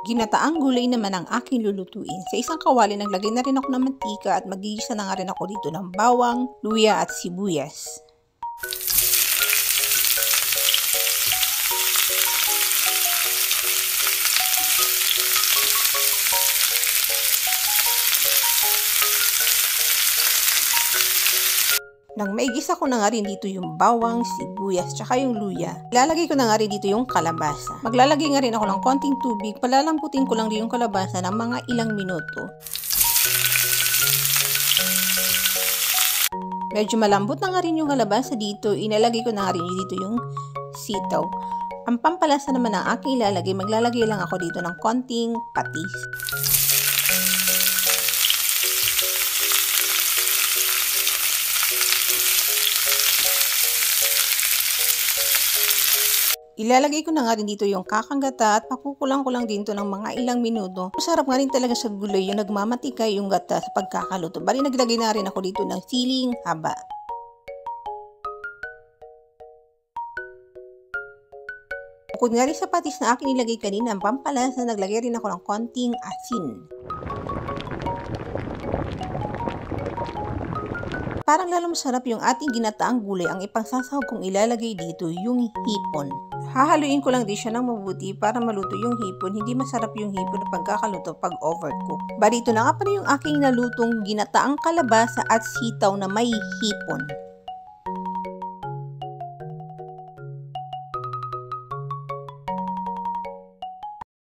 Ginataang gulay naman ang aking lulutuin. Sa isang kawali naglagay na rin ako ng mantika at magigisa na nga rin ako dito ng bawang, luya at sibuyas. Nang maigisa ko na nga rin dito yung bawang, sibuyas, tsaka yung luya, ilalagay ko na nga rin dito yung kalabasa. Maglalagay nga rin ako ng konting tubig, palalambutin ko lang din yung kalabasa ng mga ilang minuto. Medyo malambot na nga rin yung kalabasa dito, inalagay ko na nga rin dito yung sitaw. Ang pampalasa naman ng aking ilalagay, maglalagay lang ako dito ng konting patis. Ilalagay ko na nga rin dito yung kakang-gata at pakukulang ko lang dito ng mga ilang minuto. Masarap nga rin talaga sa gulay yung nagmamatikay yung gata sa pagkakaluto. Bali naglagay na rin ako dito ng siling haba. Bukod nga rin sa patis na akin nilagay kanina, ang pampalasa, naglagay rin ako ng konting asin. Parang lalo masarap yung ating ginataang gulay, ang ipangsasahog kong ilalagay dito yung hipon. Hahaluin ko lang din siya ng mabuti para maluto yung hipon. Hindi masarap yung hipon na pagkakaluto pag overcook. Barito na nga pala yung aking nalutong ginataang kalabasa at sitaw na may hipon.